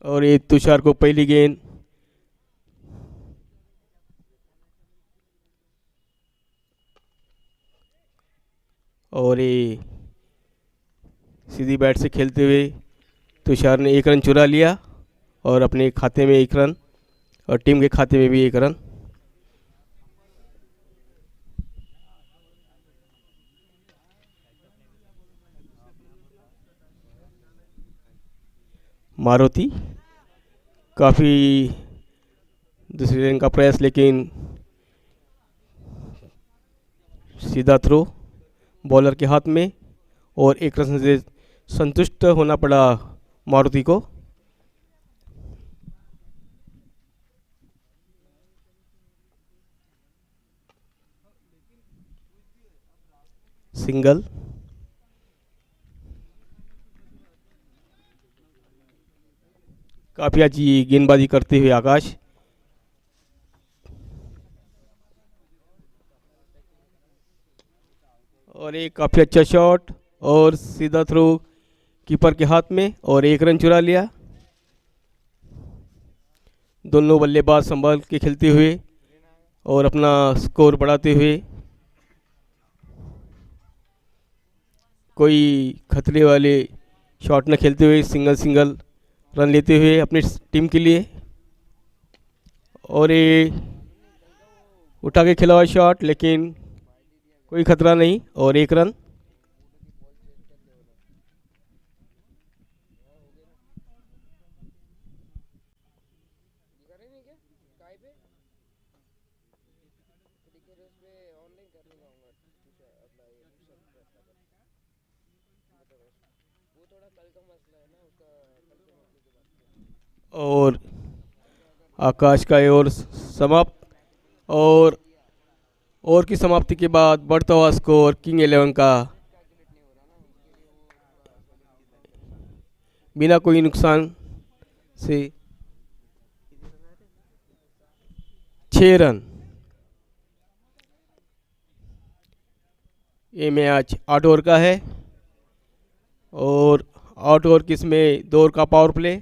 और ये तुषार को पहली गेंद। और ये सीधी बैट से खेलते हुए तुषार ने 1 रन चुरा लिया और अपने खाते में 1 रन और टीम के खाते में भी 1 रन। मारुति काफ़ी दूसरे रन का प्रयास, लेकिन सीधा थ्रो बॉलर के हाथ में और 1 रन से संतुष्ट होना पड़ा मारुति को। सिंगल। काफ़ी अच्छी गेंदबाजी करते हुए आकाश। और एक काफ़ी अच्छा शॉट और सीधा थ्रो कीपर के हाथ में और 1 रन चुरा लिया। दोनों बल्लेबाज संभाल के खेलते हुए और अपना स्कोर बढ़ाते हुए, कोई खतरे वाले शॉट न खेलते हुए सिंगल सिंगल रन लेते हुए अपनी टीम के लिए। और ये उठा के खेला हुआ शॉट, लेकिन कोई खतरा नहीं और 1 रन। और आकाश का ओवर समाप्त। और की समाप्ति के बाद बढ़ता हुआ स्कोर किंग 11 का बिना कोई नुकसान से 6 रन। ये मैच 8 ओवर का है और 8 ओवर किसमें 2 ओवर का पावर प्ले।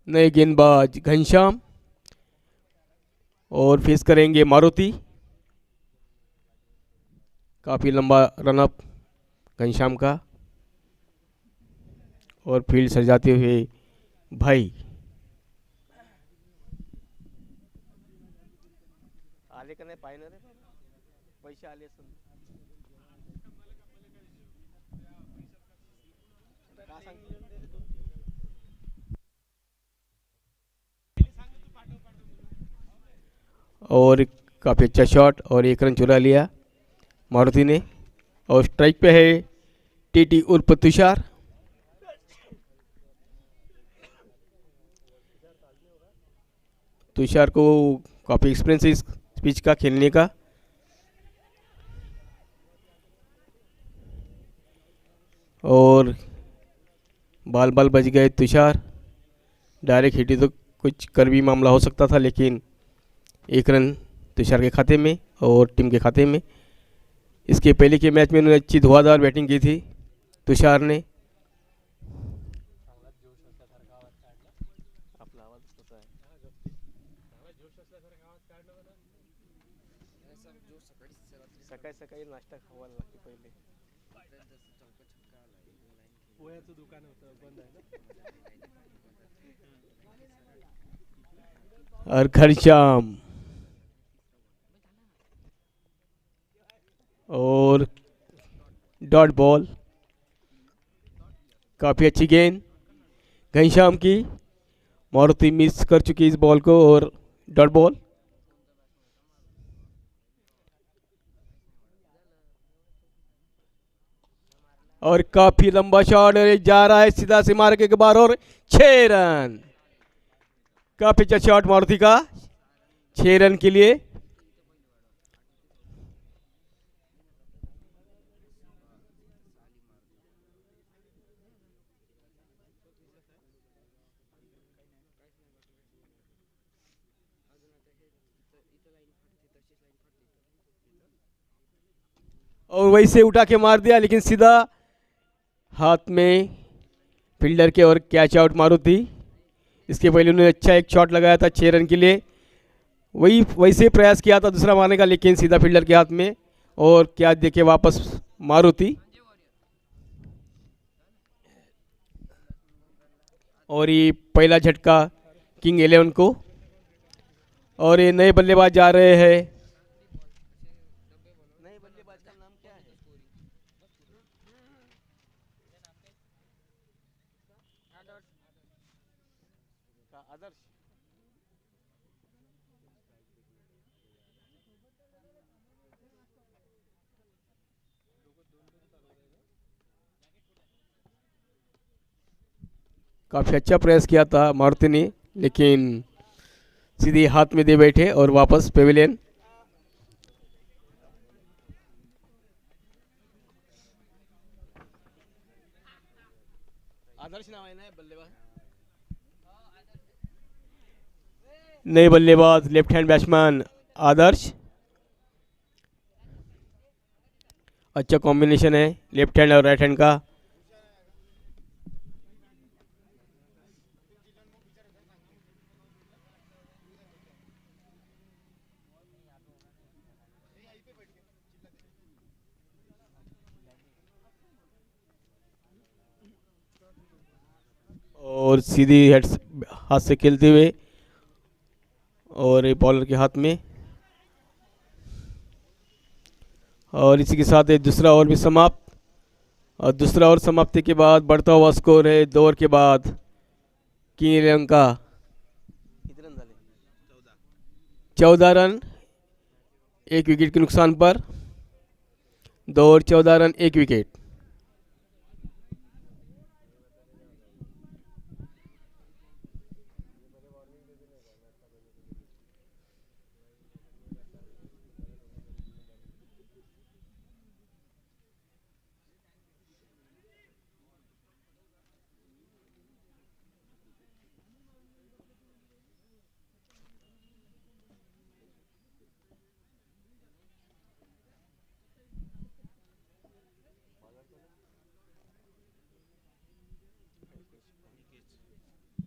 नए गेंदबाज घनश्याम और फेस करेंगे मारुति। काफ़ी लंबा रनअप घनश्याम का और फील्ड सजाते हुए भाई। आले का नाही पाहिजे रे, पैसे आले असेल का सांगते? और काफ़ी अच्छा शॉट और 1 रन चुरा लिया मारुति ने। और स्ट्राइक पे है टीटी उर्फ तुषार। तुषार को काफ़ी एक्सपीरियंस है इस पिच का खेलने का। और बाल बाल बच गए तुषार। डायरेक्ट हिट तो कुछ कर भी मामला हो सकता था, लेकिन 1 रन तुषार के खाते में और टीम के खाते में। इसके पहले के मैच में उन्होंने अच्छी धुआंधार बैटिंग की थी तुषार ने। सकाळी सकाळी नाश्ता खावा लागते पहिले. पोह्याचं दुकान होतं बंद आहे ना. और घनश्याम और डॉट बॉल। काफ़ी अच्छी गेंद घनश्याम की। मारुति मिस कर चुकी इस बॉल को और डॉट बॉल। और काफी लंबा शॉट जा रहा है सीधा से मार के बार और 6 रन। काफी अच्छा शॉट मारुति का 6 रन के लिए। और वही से उठा के मार दिया लेकिन सीधा हाथ में फील्डर के और कैच आउट मारुति। इसके पहले उन्होंने अच्छा एक शॉट लगाया था 6 रन के लिए। वैसे प्रयास किया था दूसरा मारने का लेकिन सीधा फील्डर के हाथ में और कैच देके वापस मारुति। और ये पहला झटका किंग 11 को। और ये नए बल्लेबाज जा रहे हैं। नए बल्लेबाज का नाम क्या है? आदर्श। काफ़ी अच्छा प्रयास किया था मारुति ने लेकिन सीधे हाथ में दे बैठे और वापस पेविलियन। आदर्श नाम है ना बल्लेबाज। नए बल्लेबाज लेफ्ट हैंड बैट्समैन आदर्श। अच्छा कॉम्बिनेशन है लेफ्ट हैंड और राइट हैंड का। और सीधी हेड हाथ से खेलते हुए और ये बॉलर के हाथ में। और इसी के साथ एक दूसरा ओवर भी समाप्त। और दूसरा ओवर समाप्ति के बाद बढ़ता हुआ स्कोर है 2 ओवर के बाद किंग 11 का 14 रन 1 विकेट के नुकसान पर। 2 ओवर 14 रन 1 विकेट।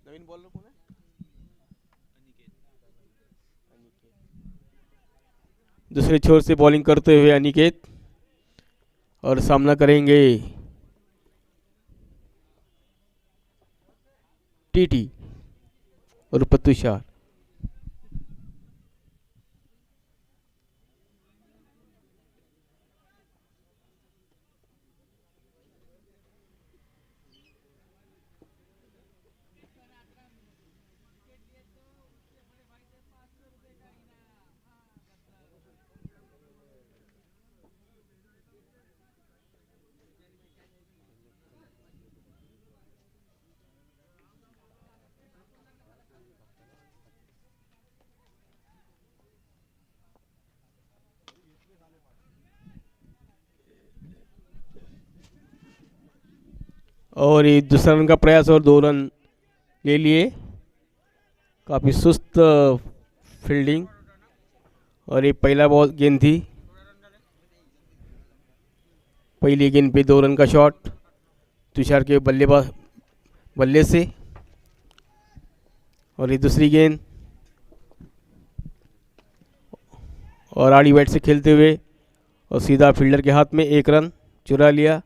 नवीन बॉलर कौन है? दूसरे छोर से बॉलिंग करते हुए अनिकेत और सामना करेंगे टीटी और तुषार। और ये दूसरा रन का प्रयास और 2 रन ले लिए। काफ़ी सुस्त फील्डिंग। और ये पहला बॉल गेंद थी। पहली गेंद पे 2 रन का शॉट तुषार के बल्ले से। और ये दूसरी गेंद और आड़ी बैट से खेलते हुए और सीधा फील्डर के हाथ में 1 रन चुरा लिया।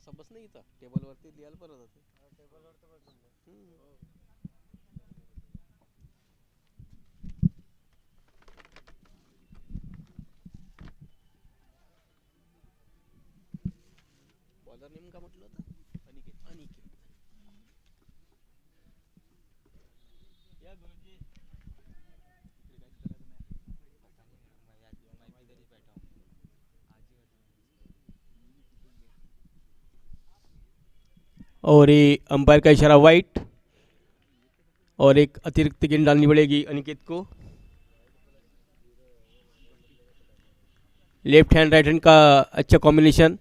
बस नहीं था टेबल वरती लिहाल पर होता बॉलर नेम का मतलब था अनिकेत। अनिकेत या गुरुजी और ये अंपायर का इशारा वाइट, और एक अतिरिक्त गेंद डालनी पड़ेगी अनिकेत को। लेफ्ट हैंड राइट हैंड का अच्छा कॉम्बिनेशन,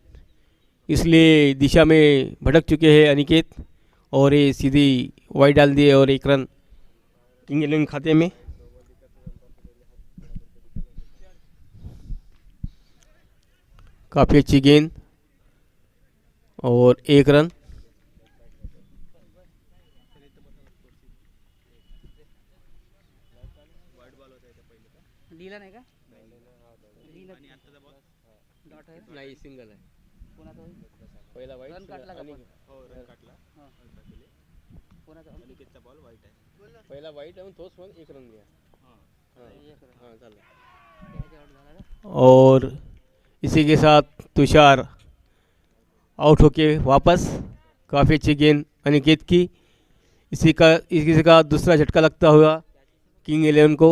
इसलिए दिशा में भटक चुके हैं अनिकेत, और ये सीधी वाइड डाल दिए और 1 रन किंग 11 खाते में। काफ़ी अच्छी गेंद और 1 रन। डीला नाही का डॉट आहे नाही, सिंगल आहे. कोणाचा होईल पहिला वाईट रन काटला का आणि पण? रन काटला. हां कोणाचा अनिकेतचा बॉल वाईट आहे. पहिला वाईट आहे, तोच पण 1 रन घ्या. एक रन हां झालं. त्याच्या आउट झाला का और इसी के साथ तुषार आउट होके वापस। काफ़ी अच्छी गेंद अनिकेत की, इसी का दूसरा झटका लगता हुआ किंग 11 को।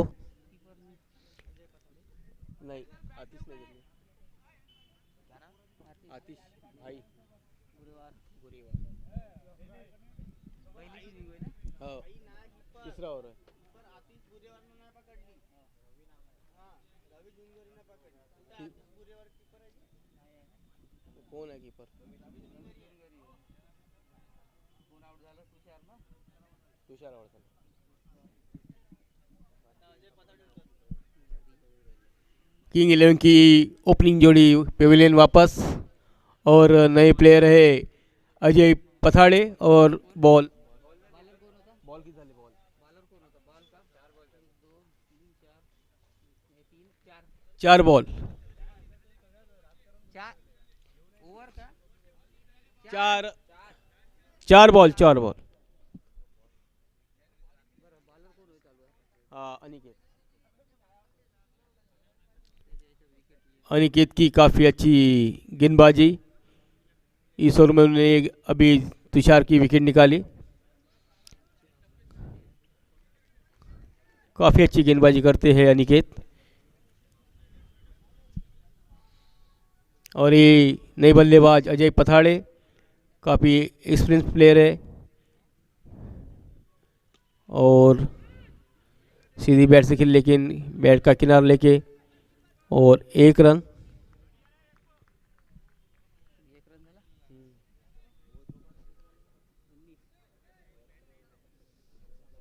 नहीं, आतिश ने गिरी. क्या नाम आतिश भाई गुरुवार गुरीवार. पहिली इनिंग होय ना हो, तीसरा ओवर है. कौन है कीपर? कोण आउट झालं तुषार ना तुषार आउट झाला. किंग 11 की ओपनिंग जोड़ी पेविलियन वापस, और नए प्लेयर है अजय पथाड़े, और बॉल बॉलर कोण होता बॉल की झाली. बॉल बॉलर कोण होता बॉल का 4 बॉल 2 3 4 3 4 4 बॉल 4 ओव्हर का 4 बॉल 4 बॉल. बरं बॉलर कोण होय चालू आहे हाँ, अनिकेत की काफ़ी अच्छी गेंदबाजी. इस ओवर में उन्होंने अभी तुषार की विकेट निकाली. काफ़ी अच्छी गेंदबाजी करते हैं अनिकेत. और ये नए बल्लेबाज अजय पथाड़े काफ़ी एक्सपीरियंस प्लेयर है, और सीधी बैट से खेल, लेकिन बैट का किनारा लेके, और 1 रन. एक रन झाला 19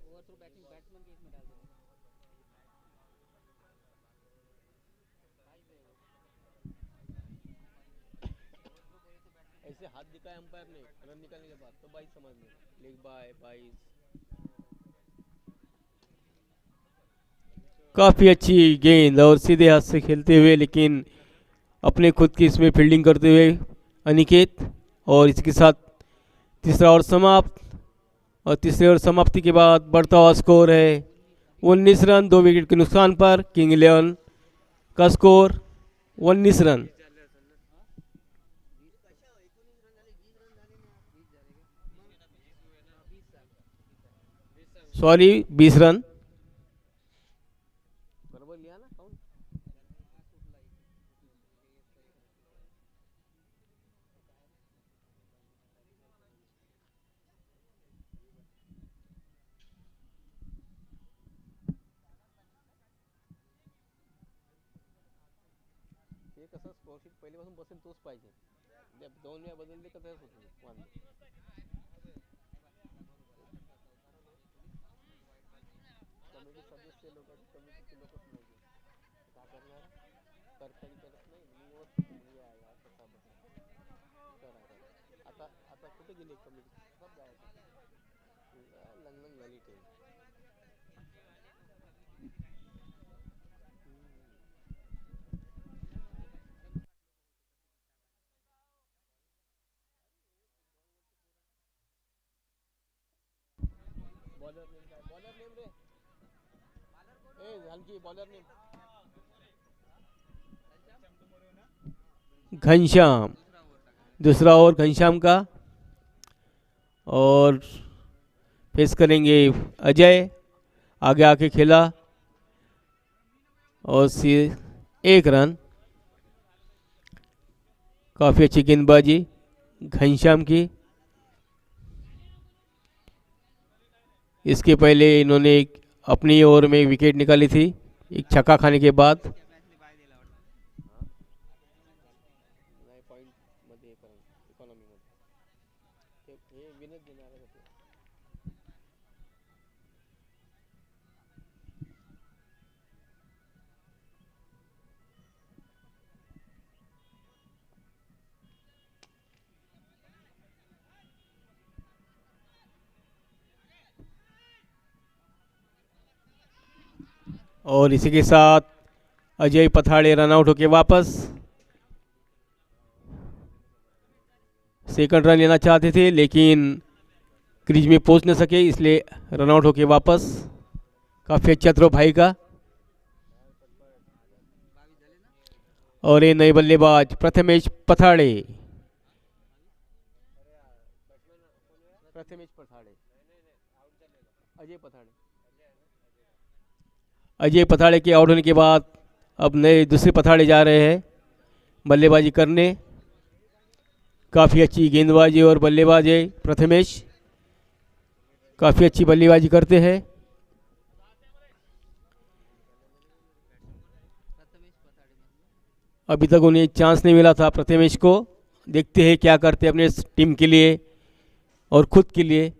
ओवर थ्रू बैटिंग बैट्समैन के इसमें डाल दो ऐसे हाथ दिखाए अंपायर ने रन निकालने के बाद, तो 22 समझ में, लेग बाय 22. काफ़ी अच्छी गेंद और सीधे हाथ से खेलते हुए, लेकिन अपने खुद की इसमें फील्डिंग करते हुए अनिकेत. और इसके साथ तीसरा ओवर समाप्त, और तीसरे ओवर समाप्ति के बाद बढ़ता हुआ स्कोर है 19 रन. 2 विकेट के नुकसान पर किंग 11 का स्कोर 19 रन. Sorry, 20 run. बरोबर लिया ना काउंट. ते कसं स्कोरशीट पहिल्यापासून बसेल तोच पाहिजे. 2 वेळा बदलले का तसंच होतं वांदे. कमिटी सदस्य लोक, कमिटीचे लोकच नाही, काय करणार. सरकारी करत नाही, मी कसा आता आता कुठे गेले कमिटी, सब गायब. लंग झाली टीम. बॉलर नेम काय, बॉलर नेम रे, ए हल्की बॉलर नेम घनश्याम. दूसरा ओवर घनश्याम का, और फेस करेंगे अजय. आगे आके खेला, और 1 रन. काफ़ी अच्छी गेंदबाजी घनश्याम की. इसके पहले इन्होंने अपनी ओवर में विकेट निकाली थी एक छक्का खाने के बाद। और इसी के साथ अजय पथाड़े रन आउट होकर वापस। सेकंड रन लेना चाहते थे लेकिन क्रीज में पहुंच न सके, इसलिए रन आउट होकर वापस। काफ़ी अच्छा थ्रो भाई का। और ये नए बल्लेबाज प्रथमेश पथाड़े। अजय पथाड़े के आउट होने के बाद अब नए दूसरे पथाड़े जा रहे हैं बल्लेबाजी करने। काफ़ी अच्छी गेंदबाजी और बल्लेबाजी प्रथमेश, काफ़ी अच्छी बल्लेबाजी करते हैं। अभी तक उन्हें चांस नहीं मिला था प्रथमेश को। देखते हैं क्या करते हैं अपने टीम के लिए और खुद के लिए।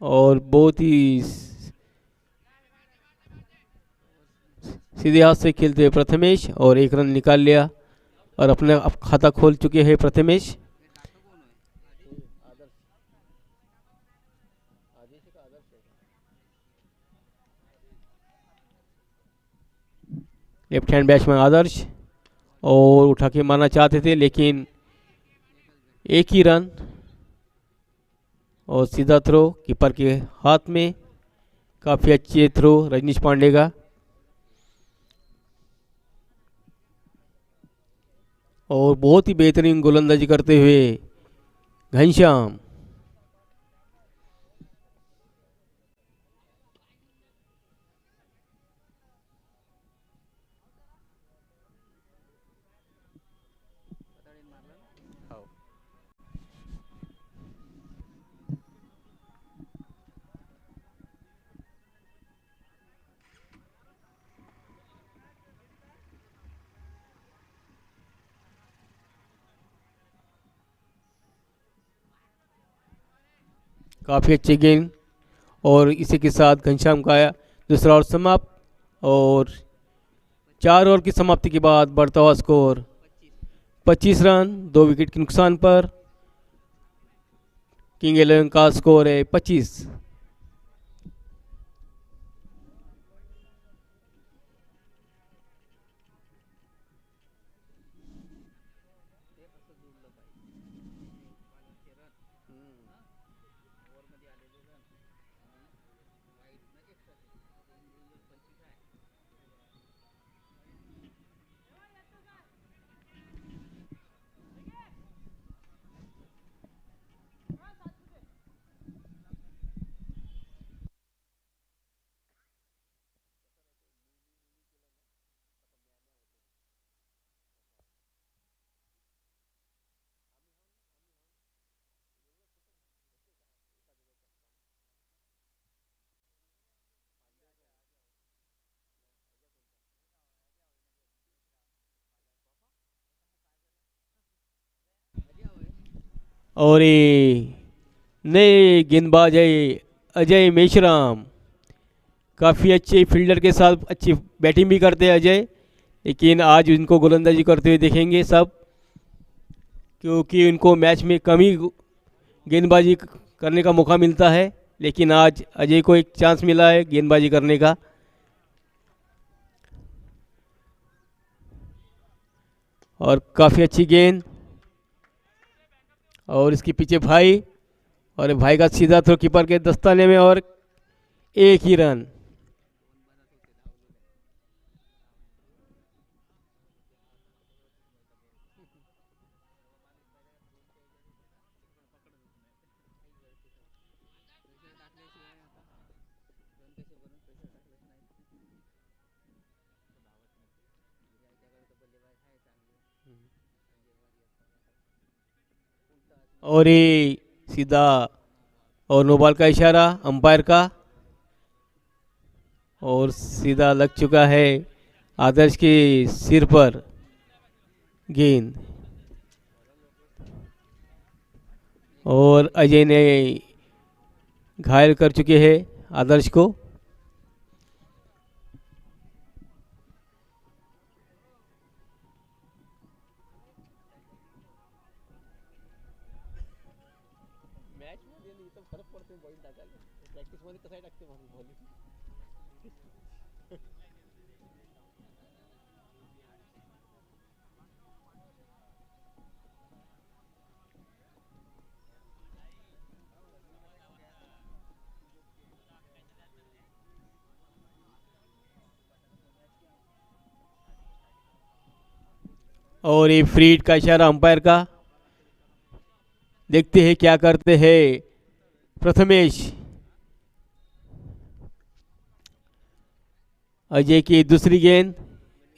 और बहुत ही सीधे हाथ से खेलते हुए प्रथमेश और एक रन निकाल लिया और अपना अब खाता खोल चुके हैं प्रथमेश। लेफ्ट हैंड बैट्समैन आदर्श, और उठा के मारना चाहते थे लेकिन एक ही रन और सीधा थ्रो कीपर के हाथ में। काफ़ी अच्छे थ्रो रजनीश पांडे का। और बहुत ही बेहतरीन गोलंदाजी करते हुए घनश्याम। काफ़ी अच्छी गेंद और इसी के साथ घनश्याम का दूसरा ओवर समाप्त। और 4 ओवर की समाप्ति के बाद बढ़ता हुआ स्कोर 25 रन 2 विकेट के नुकसान पर। किंग 11 का स्कोर है 25। और ये नए गेंदबाज है अजय मेश्राम। काफ़ी अच्छे फील्डर के साथ अच्छी बैटिंग भी करते हैं अजय, लेकिन आज इनको गोलंदाजी करते हुए देखेंगे सब, क्योंकि इनको मैच में कम ही गेंदबाजी करने का मौका मिलता है। लेकिन आज अजय को एक चांस मिला है गेंदबाजी करने का। और काफ़ी अच्छी गेंद, और इसके पीछे भाई, और भाई का सीधा थ्रो कीपर के दस्ताने में और एक ही रन। और ये सीधा और नो बॉल का इशारा अंपायर का, और सीधा लग चुका है आदर्श के सिर पर गेंद, और अजय ने घायल कर चुके हैं आदर्श को। मॅच मध्ये इथं फरक पडतो बॉल टाकायला, प्रॅक्टिस मध्ये कसं टाकते बॉल. और ये फ्री हिट का इशारा अंपायर का, देखते हैं क्या करते हैं प्रथमेश। अजय की दूसरी गेंद,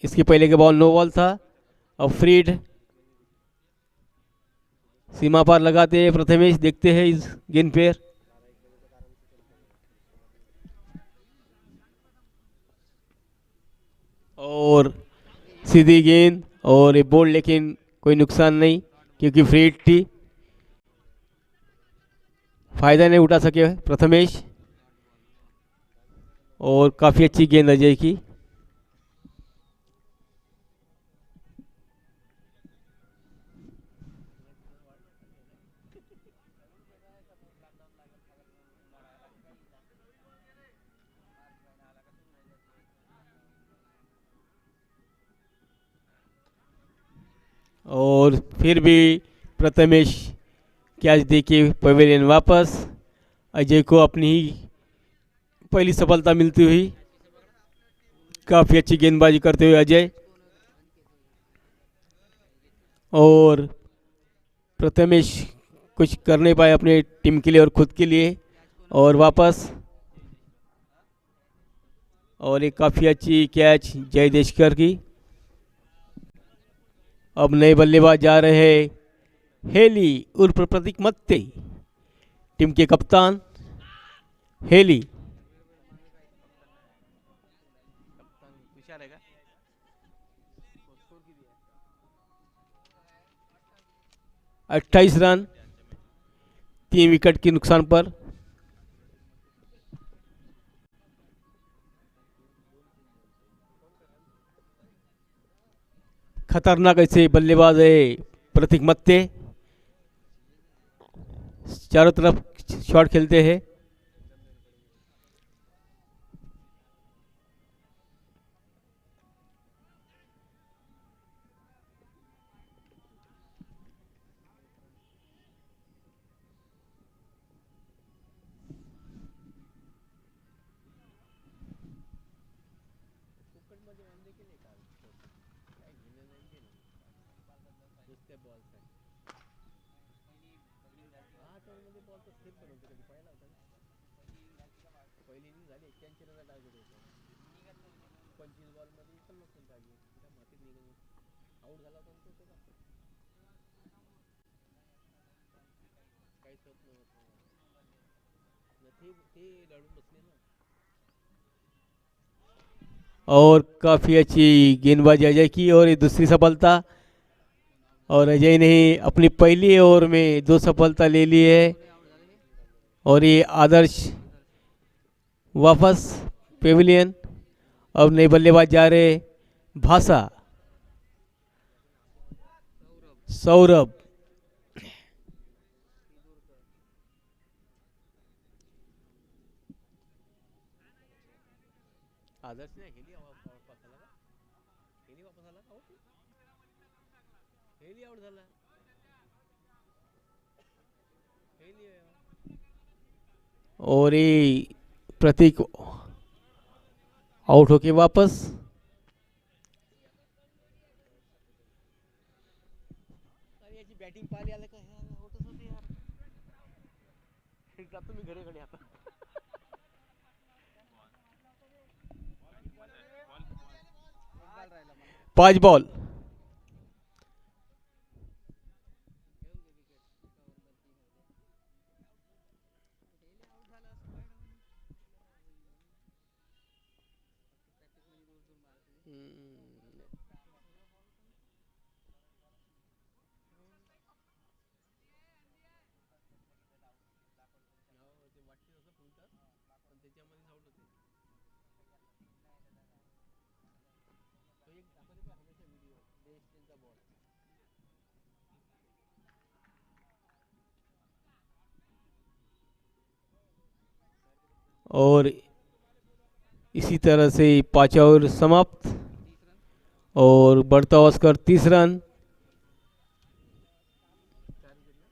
इसके पहले के बॉल नो बॉल था, अब फ्री हिट सीमा पार लगाते हैं प्रथमेश, देखते हैं इस गेंद पर। और सीधी गेंद और ये बॉल, लेकिन कोई नुकसान नहीं क्योंकि फ्री हिट थी, फायदा नहीं उठा सके प्रथमेश। और काफ़ी अच्छी गेंद अजय की। और फिर भी प्रथमेश कैच देके पवेलियन वापस, अजय को अपनी ही पहली सफलता मिलती हुई। काफ़ी अच्छी गेंदबाजी करते हुए अजय, और प्रथमेश कुछ कर नहीं पाए अपने टीम के लिए और खुद के लिए, और वापस। और एक काफ़ी अच्छी कैच जय देशकर की। अब नए बल्लेबाज जा रहे हैं हेली उर्फ प्रतीक मत्ते, टीम के कप्तान हेली। 28 रन 3 विकेट के नुकसान पर। खतरनाक ऐसे बल्लेबाज है प्रतीक मत्ते, चारों तरफ शॉट खेलते हैं। और काफ़ी अच्छी गेंदबाजी अजय की, और ये दूसरी सफलता, और अजय ने अपनी पहली ओवर में 2 सफलता ले ली है। और ये आदर्श वापस पेविलियन। अब नए बल्लेबाज जा रहे भाषा सौरभ। आदर्श ने हेली वापस आला, हेली वापस आला का हो, हेली आउट झाला, हेली। और ये प्रतीक आउट होके वापस। अरे याची बॅटिंग पाहिली आलं का, होतच होते यार, जातो मी घरी आता. 5 बॉल. हम्म, हो, ते वाटते तसं फुलतात पण त्याच्यामध्येच आउट होते. तो एक दाखवते का हमेशा व्हिडिओ बेस्ट त्यांचा बॉल. और इसी तरह से 5 ओवर समाप्त. 30 रन. और बढ़ता हुआ स्कोर 30 रन. 4 विकेट ना.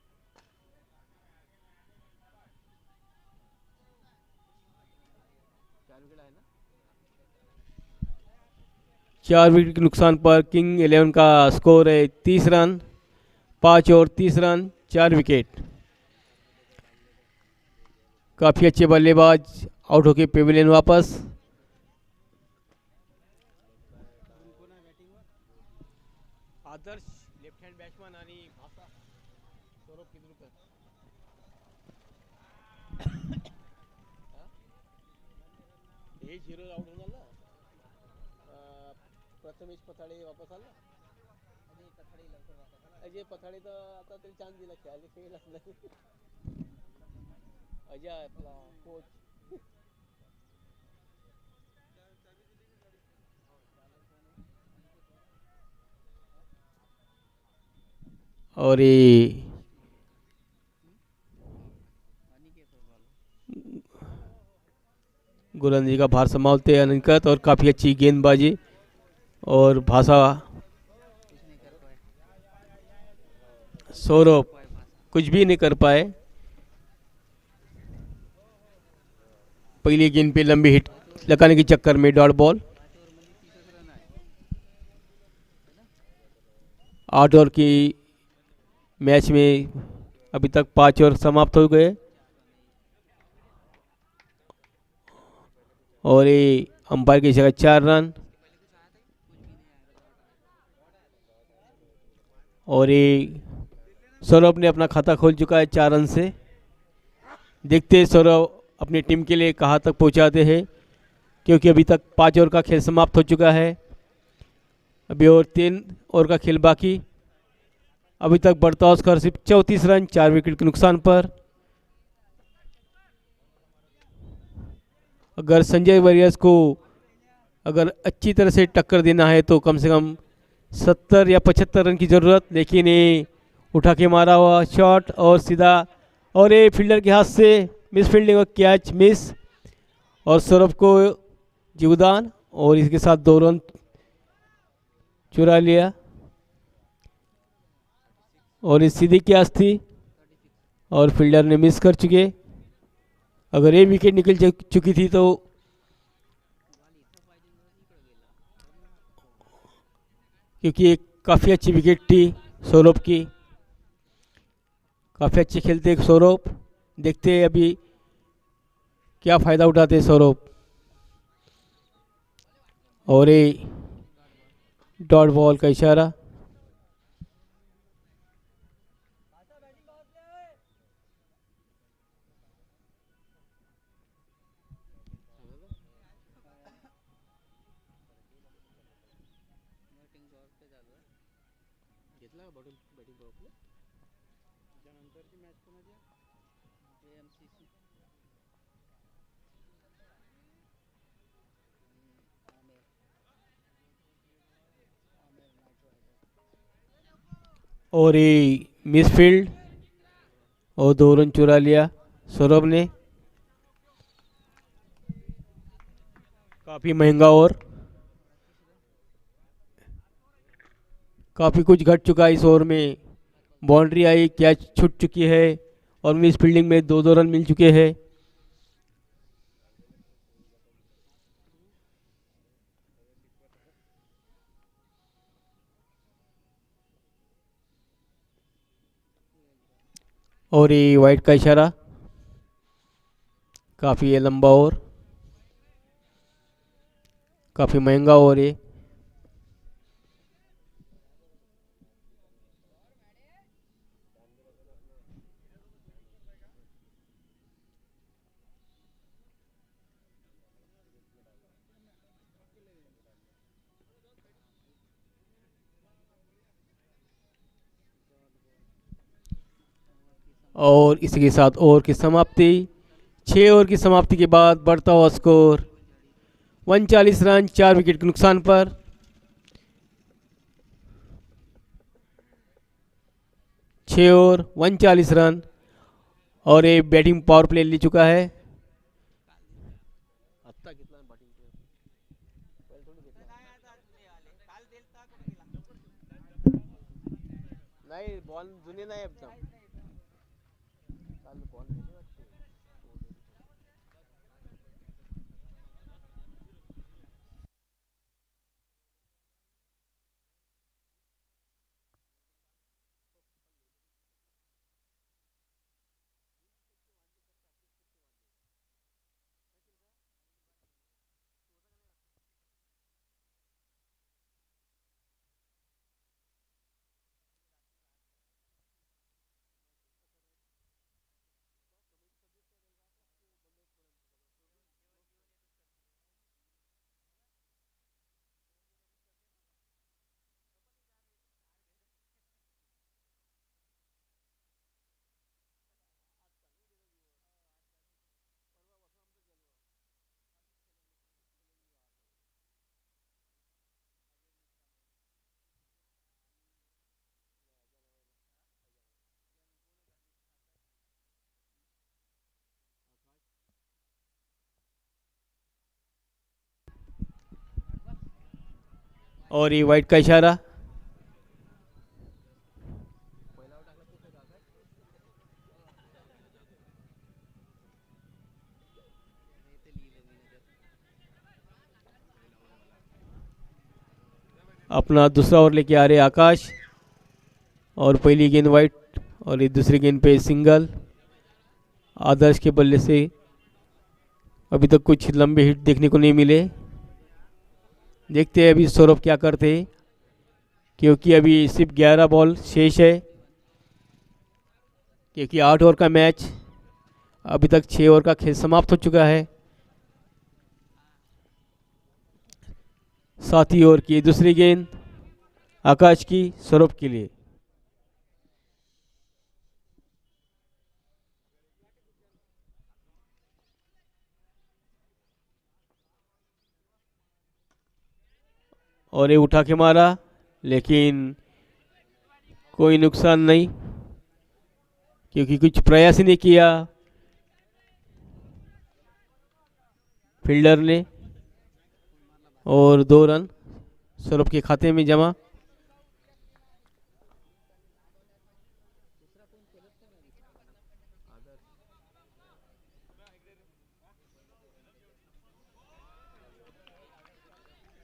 4 विकेट आहे ना. 4 विकेट के नुकसान पर किंग 11 का स्कोर है 30 रन. 5 over 30 run, 4 wicket. काफ़ी अच्छे बल्लेबाज आउट होके पेविलियन वापस. कोण कोण आहे बॅटिंगवर. आदर्श लेफ्ट हँड बॅट्समन आणि भाषा सौरभ किद्रुकर. हा? हे झिरो आउट होणार ना. प्रथमेश पथाडे वापस आला. अजय कथाडे लवकर वापस आला. अजय पथाडे तर आता तरी चान्स दिला खेळायला, खेळलाच नाही. अजय आपला कोच. और ये अनिकेत बॉल. गोलंदाजी का भार संभालते हैं अनिकेत, और काफ़ी अच्छी गेंदबाजी. और भाषा कुछ नहीं कर पाए. सौरभ पाए भाषा. कुछ भी नहीं कर पाए. पहली गेंद पे लंबी हिट लगाने के चक्कर में डॉट बॉल. 5 ओव्हरमध्ये 30च रन आहे. 8 ओवर की मैच में अभी तक 5 ओवर समाप्त हो गए. 4 रन आहे. और ये अंपायर की जगह 4 रन. इसके पहले कुछ आया था क्या? कुछ भी नहीं आया था. और ये सौरभ ने अपना खाता खोल चुका है 4 रन से. देखते हैं सौरभ अपनी टीम के लिए कहाँ तक पहुँचाते हैं, क्योंकि अभी तक 5 ओवर का खेल समाप्त हो चुका है. अभी और 3 ओवर का खेल बाकी. अभी तक बढ़ता हुआ स्कोर सिर्फ 34 रन, 4 विकेट के नुकसान पर. अगर संजय वॉरियर्स को अगर अच्छी तरह से टक्कर देना है तो कम से कम 70 या 75 रन की ज़रूरत. लेकिन ये उठा के मारा हुआ शॉट और सीधा, और ये फील्डर के हाथ से मिस फील्डिंग और कैच मिस. और सौरभ को जीवदान, और इसके साथ 2 रन चुरा लिया. और इस सीधी कैच थी 36. और फील्डर ने मिस कर चुके. अगर ये विकेट निकल चुकी थी तो बॉल इथं पाहिजे होतं, इकडे गेला. क्योंकि एक काफ़ी अच्छी विकेट थी सौरभ की. काफ़ी अच्छे खेलते सौरभ. देखते हैं अभी क्या फ़ायदा उठाते हैं सौरभ. और ये डॉट बॉल. डॉट बॉल का इशारा. बॅटिंग पॉवर पे चालू आहे. घेतला का बॅटिंग पॉवर प्ले. त्यानंतरची मॅच कोणाची आहे. AMCC. Aamer. Aamer knight rider. और ये मिस फील्ड और 2 रन चुरा लिया सौरभ ने. काफ़ी महंगा और काफ़ी कुछ घट चुका है इस ओवर में. बाउंड्री आई, कैच छूट चुकी है, और मिस फील्डिंग में 2 रन मिल चुके हैं. और ये वाइट का इशारा. काफ़ी ये लंबा ओवर, काफ़ी महंगा ओवर है. और इसी के साथ ओवर की समाप्ति। 6 ओवर की समाप्ति के बाद बढ़ता हुआ स्कोर 39 रन 4 विकेट के नुकसान पर। 6 ओवर 39 रन और ये बैटिंग पावर प्ले ले चुका है। नाही बॉल जुने नाही एकदम और ये वाइट का इशारा। अपना दूसरा ओवर लेके आ रहे आकाश और पहली गेंद वाइट और ये दूसरी गेंद पे सिंगल। आदर्श के बल्ले से अभी तक कुछ लंबे हिट देखने को नहीं मिले। देखते हैं अभी सौरभ क्या करते हैं, क्योंकि अभी सिर्फ 11 बॉल शेष है, क्योंकि 8 ओवर का मैच अभी तक 6 ओवर का खेल समाप्त हो चुका है। 7 ओवर की दूसरी गेंद आकाश की सौरभ के लिए। और ये उठा के मारा, लेकिन कोई नुकसान नहीं, क्योंकि कुछ प्रयास ही नहीं किया फील्डर ने। और 2 रन सौरभ के खाते में जमा।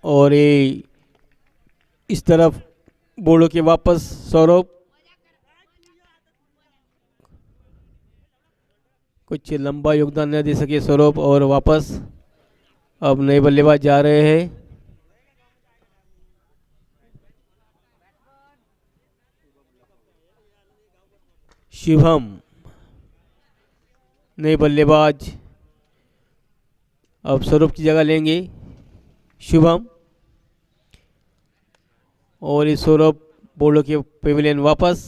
और ये इस तरफ बोलो के वापस सौरभ, कुछ लंबा योगदान न दे सके सौरभ और वापस अब नए बल्लेबाज जा रहे हैं। शिवम नए बल्लेबाज अब सौरभ की जगह लेंगे शुभम। और इस सौरभ बोलो के पेविलियन वापस।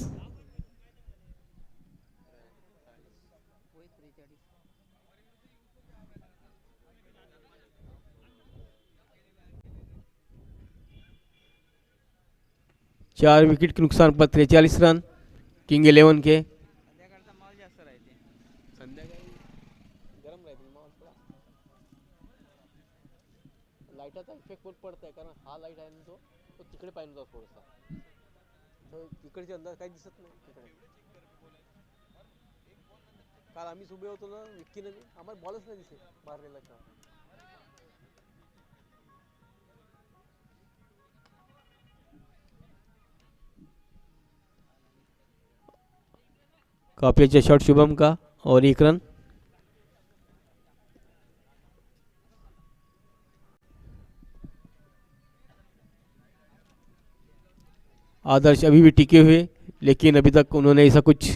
चार विकेट के नुकसान पर 43 रन किंग 11 के। संध्याकाळचा माल जास्त राहते. संध्याकाळी गरम राहते माल थोडा. लाईटाचा इफेक्ट पण पडत आहे, कारण हा लाईट आहे ना तो तिकडे पाहिजे होता थोडासा, तर तिकडचे अंदाज काही दिसत नाही तिकडे. काल आम्ही उभे होतो ना विक्कीने, आम्हाला बॉलच नाही दिसे मारलेला का. काफी अच्छा शॉट शुभम का और 1 रन। आदर्श अभी भी टिके हुए, लेकिन अभी तक उन्होंने ऐसा कुछ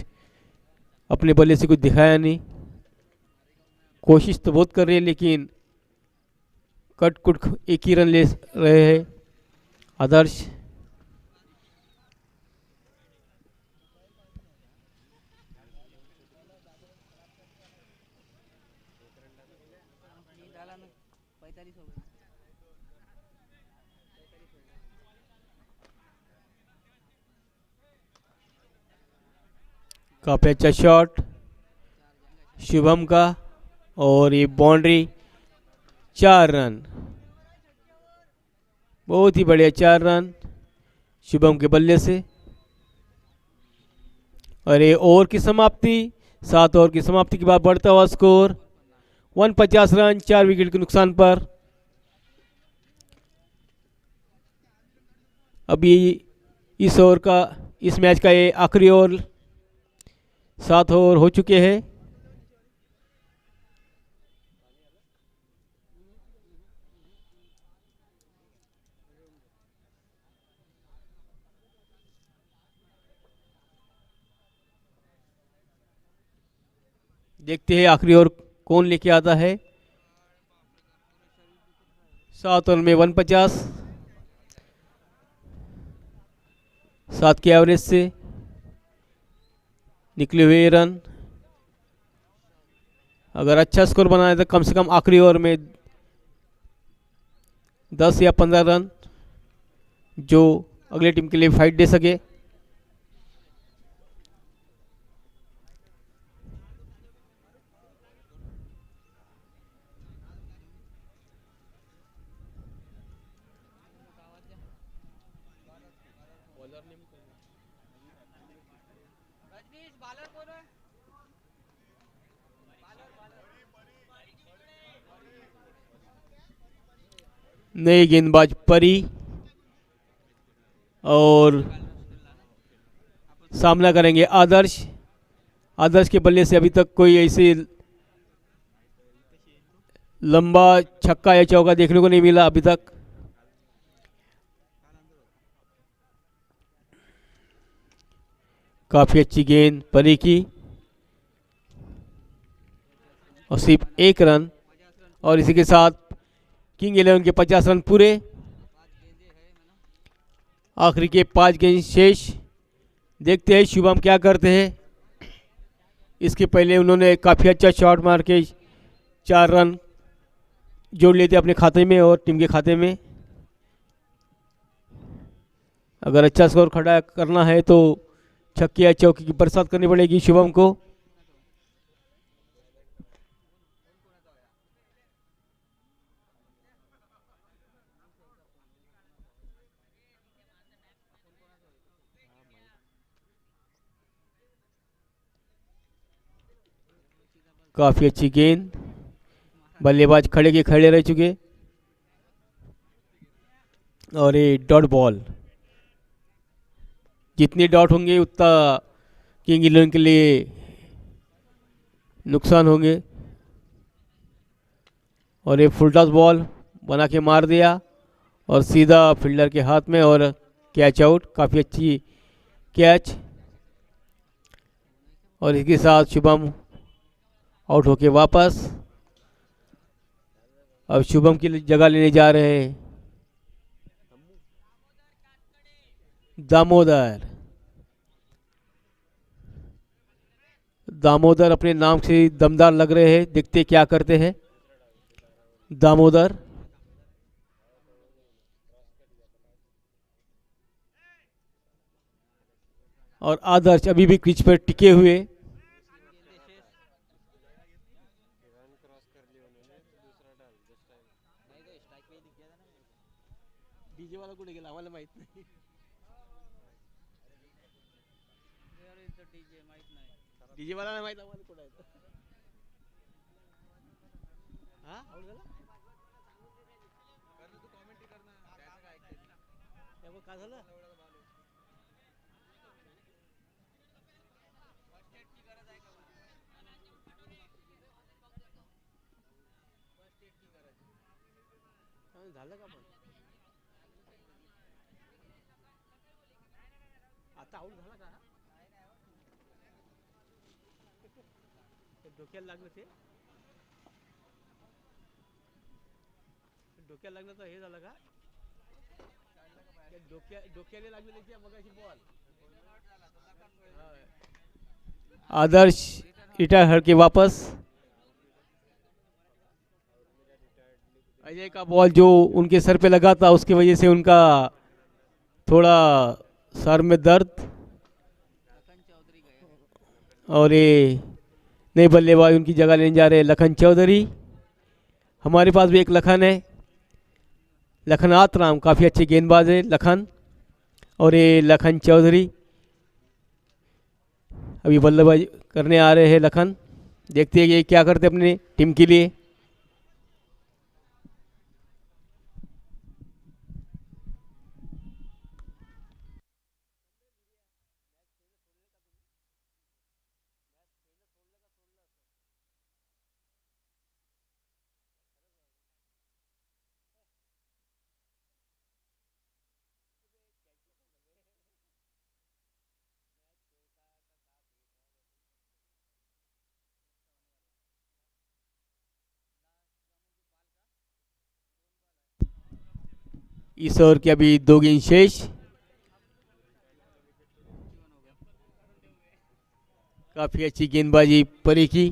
अपने बल्ले से कुछ दिखाया नहीं। कोशिश तो बहुत कर रहे हैं, लेकिन कट कुट एक ही रन ले रहे हैं आदर्श। काफ़ी अच्छा शॉट शुभम का, और ये बाउंड्री, 4 रन, बहुत ही बढ़िया 4 रन शुभम के बल्ले से। और ये ओवर की समाप्ति, 7 ओवर की समाप्ति के बाद बढ़ता हुआ स्कोर 150 रन 4 विकेट के नुकसान पर। अभी इस ओवर का, इस मैच का ये आखिरी ओवर, 7 ओवर हो चुके हैं। देखते हैं आखिरी ओवर कौन लेके आता है। 7 ओवर में 150, 7 के एवरेज से निकले हुए रन। अगर अच्छा स्कोर बनाए तो कम से कम आखिरी ओवर में 10 या 15 रन जो अगले टीम के लिए फाइट दे सके। नई गेंदबाज परी, और सामना करेंगे आदर्श। आदर्श के बल्ले से अभी तक कोई ऐसे लंबा छक्का या चौका देखने को नहीं मिला अभी तक। काफी अच्छी गेंद परी की, और सिर्फ 1 रन, और इसी के साथ किंग 11 के 50 रन पूरे। आखिरी के 5 गेंद शेष। देखते हैं शुभम क्या करते हैं। इसके पहले उन्होंने काफ़ी अच्छा शॉट मार के 4 रन जोड़ लिए थे अपने खाते में और टीम के खाते में। अगर अच्छा स्कोर खड़ा करना है तो छक्के या चौके की बरसात करनी पड़ेगी शुभम को। काफ़ी अच्छी गेंद, बल्लेबाज खड़े के खड़े रह चुके, और ये डॉट बॉल। जितने डॉट होंगे उतना किंग 11 के लिए नुकसान होंगे। और ये फुल टॉस बॉल बना के मार दिया और सीधा फील्डर के हाथ में, और कैच आउट। काफ़ी अच्छी कैच, और इसके साथ शुभम आउट होके वापस। अब शुभम की जगह लेने जा रहे हैं दामोदर। दामोदर अपने नाम से दमदार लग रहे हैं, देखते क्या करते हैं दामोदर। और आदर्श अभी भी क्रीज पर टिके हुए। डीजे वाला कुठे गेला आम्हाला माहित नाही। डीजे वाला नाही माहित आम्हाला कुठे आहे। हा आउट झाला तू कमेंट करना त्याचं काय ऐकते त्यावर काय झालं। झालं का पण आता आउट झाला का। डोक्याला लागलं ते, डोक्याला लागलं तर हे झालं का। डोक्याला लागलं त्याच्या मगाशी बॉल। आदर्श रिटायर हर के वापस। अजय का बॉल जो उनके सर पे लगा था उसकी वजह से उनका थोड़ा सर में दर्द। और ये नए बल्लेबाज उनकी जगह लेने जा रहे हैं लखन चौधरी। हमारे पास भी एक लखन है, लखन आतराम, काफ़ी अच्छे गेंदबाज है लखन। और ये लखन चौधरी अभी बल्लेबाजी करने आ रहे हैं लखन। देखते हैं ये क्या करते हैं अपने टीम के लिए। इस ओवर के अभी 2 गेंद शेष। काफ़ी अच्छी गेंदबाजी परी की।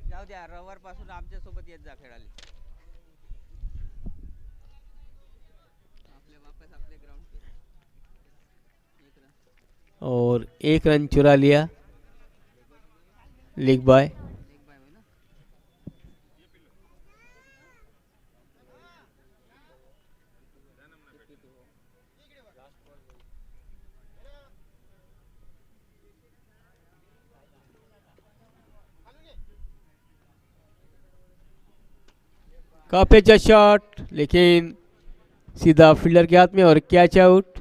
जाऊ द्या, रविवार पासून आमच्या सोबत येत जा खेळायला. आपले वापस आपले ग्राउंड पे. एक रन. और 1 रन चुरा लिया लेग बाय। लेग बाय होय ना. काफ़ी अच्छा शॉट, लेकिन सीधा फील्डर के हाथ में और कैच आउट।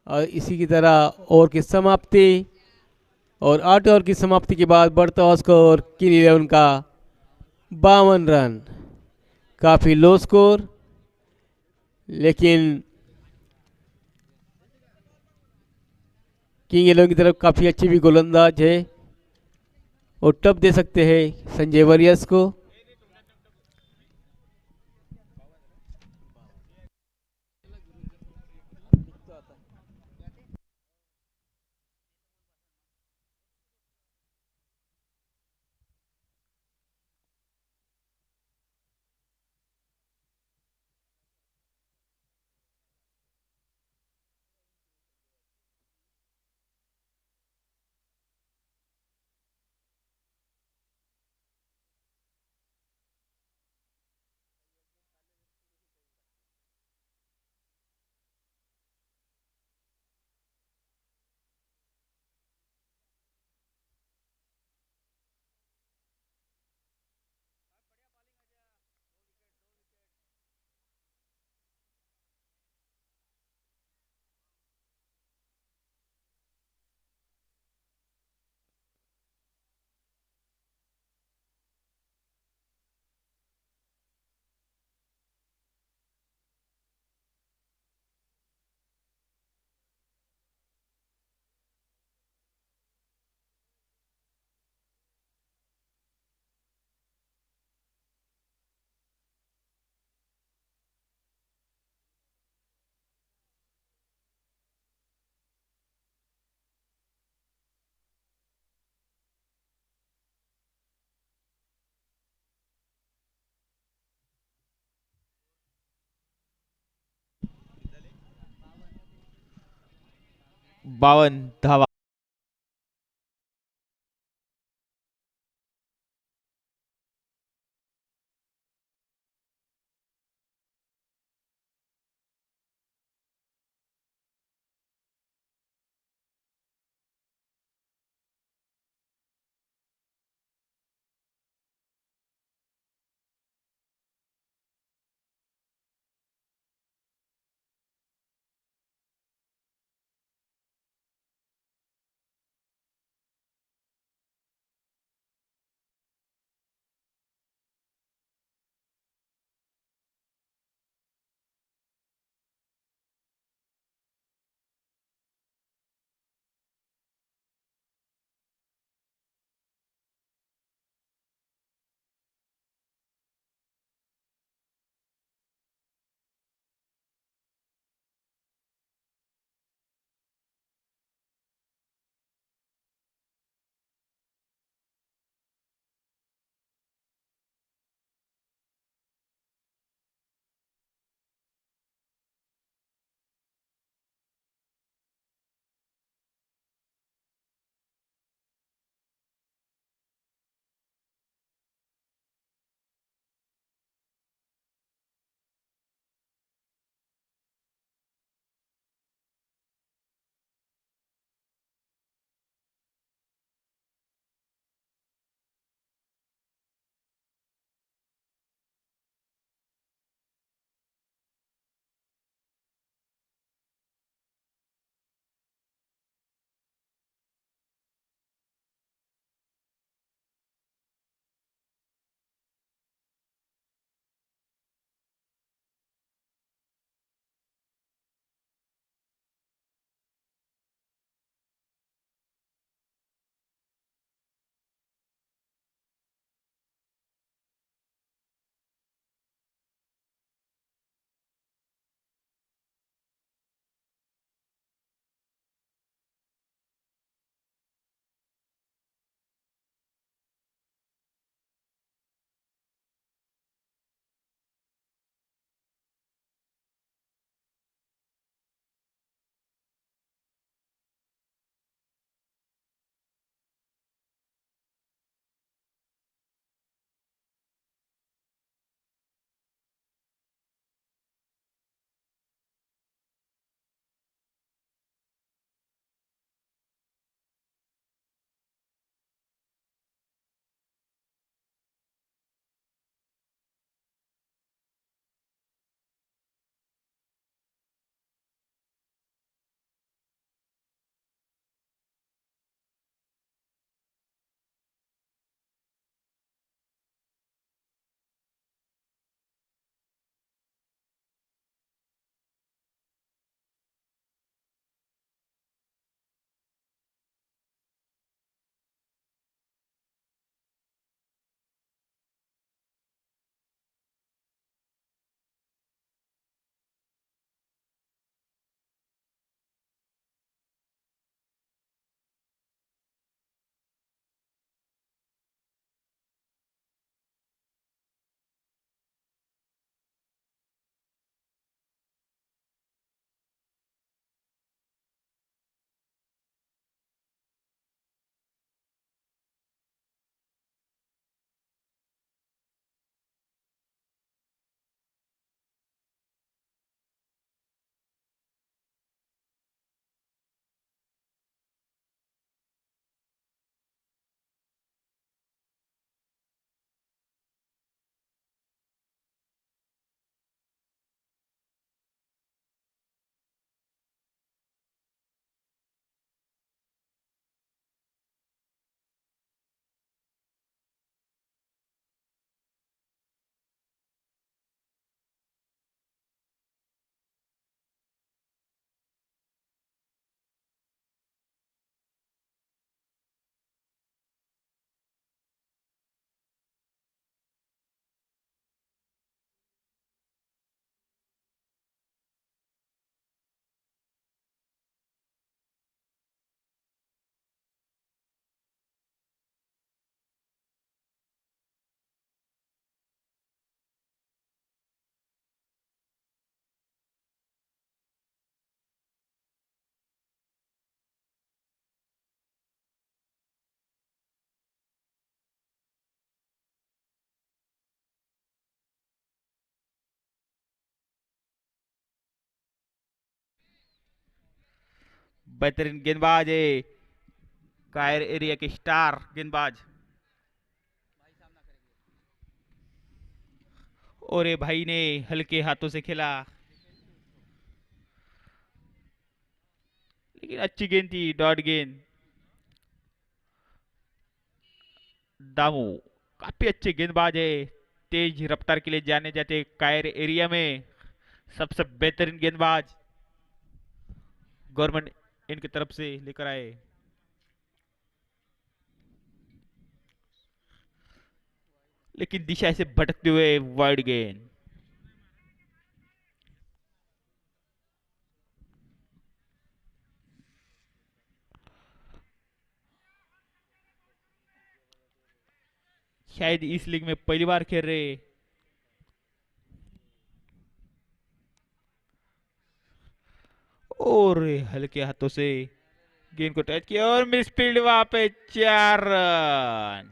और इसी की तरह ओवर की समाप्ति। और 8 ओवर की समाप्ति के बाद बढ़ता हुआ स्कोर किंग 11 का 52 रन। काफ़ी लो स्कोर, लेकिन किंग 11 की तरफ काफ़ी अच्छी भी गोलंदाज है और टप दे सकते हैं संजय वरियस को। बावन धावा. बेहतरीन गेंदबाज है, कायर एरिया के स्टार गेंदबाज। भाई सामना करेंगे। और ये भाई ने हल्के हाथों से खेला, लेकिन अच्छी गेंद थी, डॉट गेंद। दामू काफी अच्छे गेंदबाज है, तेज रफ्तार के लिए जाने जाते कायर एरिया में सबसे बेहतरीन गेंदबाज गवर्नमेंट इनकी तरफ से लेकर आए। लेकिन दिशा से भटकते हुए वाइड गेंद। शायद इस लीग में पहली बार खेल रहे, और हल्के हाथों से गेंद को टच किया और मिस फील्ड, वहां पे 4 रन।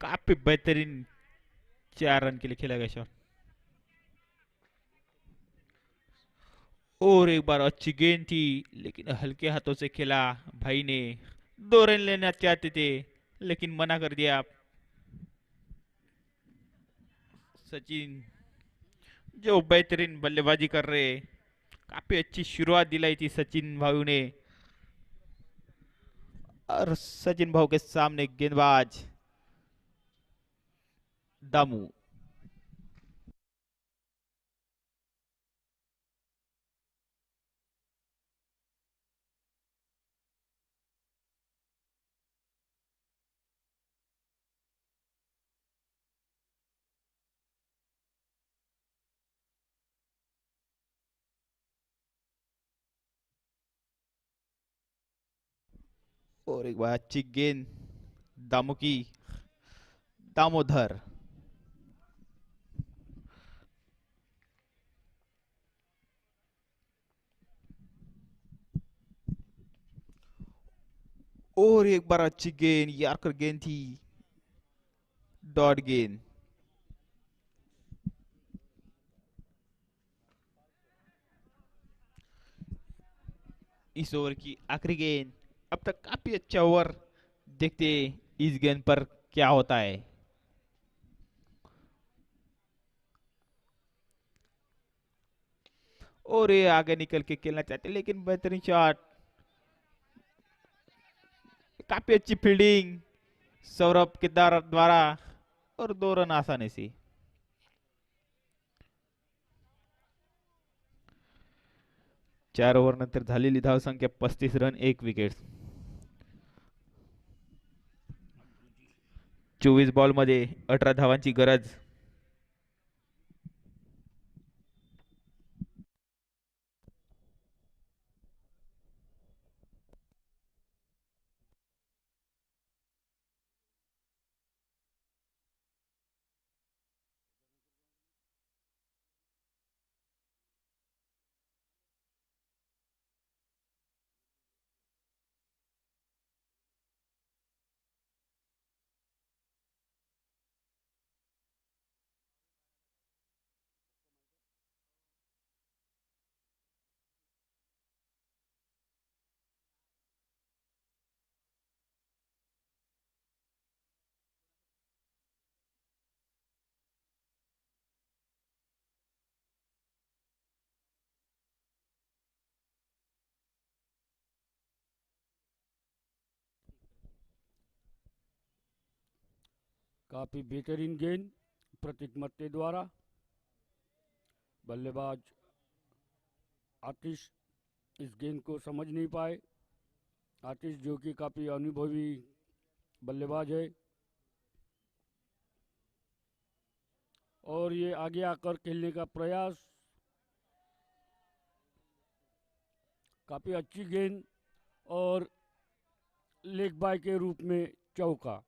काफी बेहतरीन 4 रन के लिए खेला गया शॉट। और एक बार अच्छी गेंद थी, लेकिन हल्के हाथों से खेला भाई ने। 2 रन लेना चाहते थे, लेकिन मना कर दिया। सचिन जो बेहतरीन बल्लेबाजी कर रहे, काफी अच्छी शुरुआत दिलाई थी सचिन भाई ने। और सचिन भाऊ के सामने गेंदबाज दामू। और एक बार अच्छी गेंद दामू की, दामोदर। और एक बार अच्छी गेंद, यार्कर गेंद थी, डॉट गेंद। इस ओवर की आखिरी गेंद। अब तक काफी अच्छा ओवर, देखते इस गेंद पर क्या होता है। और ये आगे निकल के खेलना चाहते, लेकिन बेहतरीन शॉट, काफी अच्छी फील्डिंग सौरभ के द्वारा, और 2 रन आसानी से। 4 ओव्हर नंतर झालेली धावसंख्या 35 रन 1 विकेट। 24 बॉल मध्ये 18 धावांची गरज। काफ़ी बेहतरीन गेंद प्रतीक मत्ते द्वारा। बल्लेबाज आतिश इस गेंद को समझ नहीं पाए। आतिश जो कि काफ़ी अनुभवी बल्लेबाज है, और ये आगे आकर खेलने का प्रयास। काफ़ी अच्छी गेंद और लेग बाय के रूप में चौका।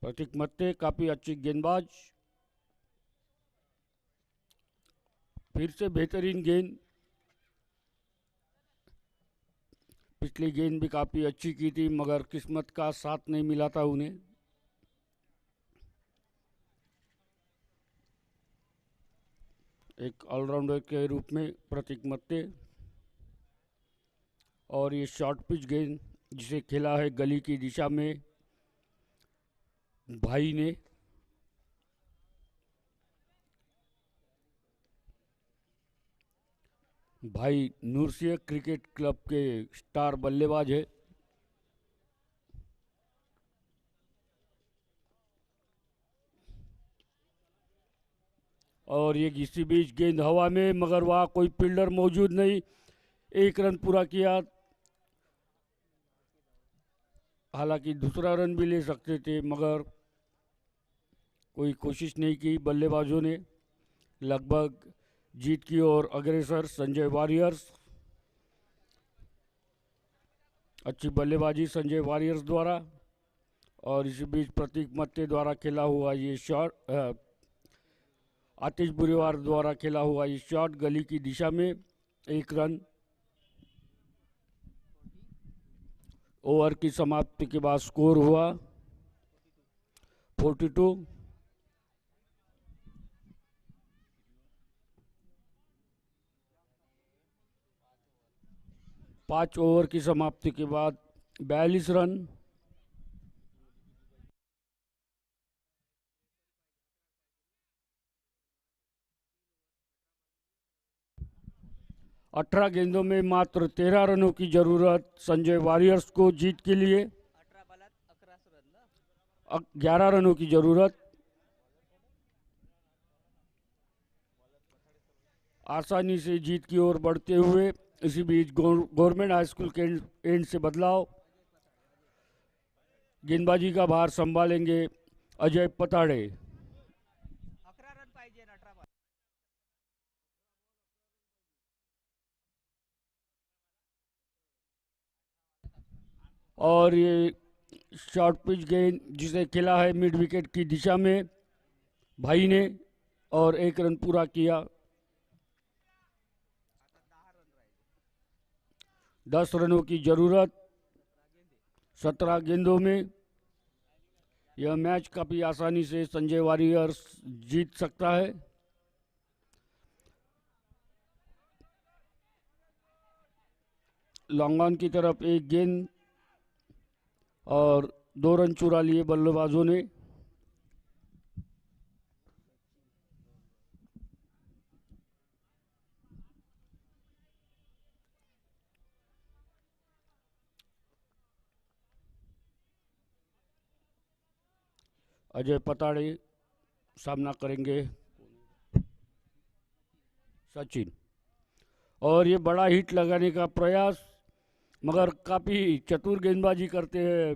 प्रतीक मत्ते काफी अच्छी गेंदबाज, फिर से बेहतरीन गेंद। पिछली गेंद भी काफी अच्छी की थी मगर किस्मत का साथ नहीं मिला था उन्हें। एक ऑलराउंडर के रूप में प्रतीक मत्ते। और ये शॉर्ट पिच गेंद जिसे खेला है गली की दिशा में भाई ने। भाई नूरसिया क्रिकेट क्लब के स्टार बल्लेबाज है। और ये इसी बीच गेंद हवा में मगर वहाँ कोई फील्डर मौजूद नहीं। 1 रन पूरा किया। हालांकि दूसरा रन भी ले सकते थे मगर कोई कोशिश नहीं की बल्लेबाजों ने। लगभग जीत की ओर अग्रसर संजय वॉरियर्स। अच्छी बल्लेबाजी संजय वॉरियर्स द्वारा। और इसी बीच प्रतीक मत्ते द्वारा खेला हुआ ये शॉट, आतिश बुरेवार द्वारा खेला हुआ ये शॉट गली की दिशा में 1 रन। ओवर की समाप्ति के बाद स्कोर हुआ 42। 5 ओवर की समाप्ति के बाद 42 रन। अठारह गेंदों में मात्र 13 रनों की जरूरत संजय वॉरियर्स को जीत के लिए। 11 रनों की जरूरत। आसानी से जीत की ओर बढ़ते हुए इसी बीच गवर्नमेंट हाई स्कूल के एंड से बदलाव। गेंदबाजी का भार संभालेंगे अजय पताड़े। और ये शॉर्ट पिच गेंद जिसे खेला है मिड विकेट की दिशा में भाई ने और 1 रन पूरा किया। 10 रनों की जरूरत 17 गेंदों में। यह मैच काफी आसानी से संजय वॉरियर्स जीत सकता है। लॉन्ग ऑन की तरफ एक गेंद और 2 रन चुरा लिए बल्लेबाजों ने। अजय पताड़े सामना करेंगे सचिन। और ये बड़ा हिट लगाने का प्रयास मगर काफ़ी चतुर गेंदबाजी करते हैं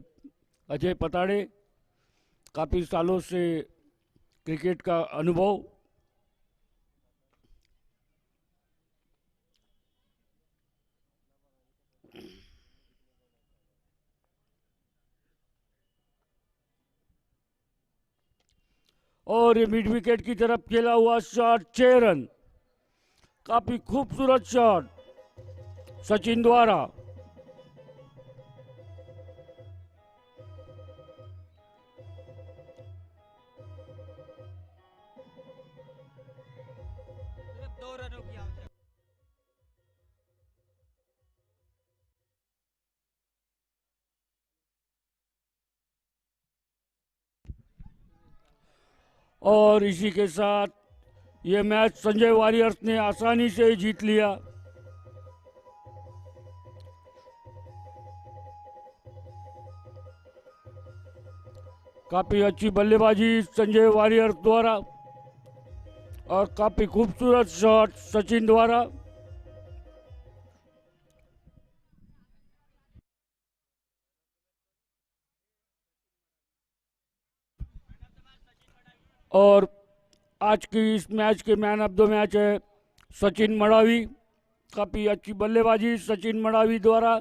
अजय पताड़े। काफ़ी सालों से क्रिकेट का अनुभव। और ये मिड विकेट की तरफ खेला हुआ शॉट 6 रन। काफी खूबसूरत शॉट सचिन द्वारा। सिर्फ 2 रनों की आवश्यकता। और इसी के साथ ये मैच संजय वॉरियर्स ने आसानी से जीत लिया। काफी अच्छी बल्लेबाजी संजय वॉरियर्स द्वारा और काफी खूबसूरत शॉट सचिन द्वारा। और आज की इस मैच के मैन ऑफ द मैच है सचिन मडावी। काफ़ी अच्छी बल्लेबाजी सचिन मडावी द्वारा।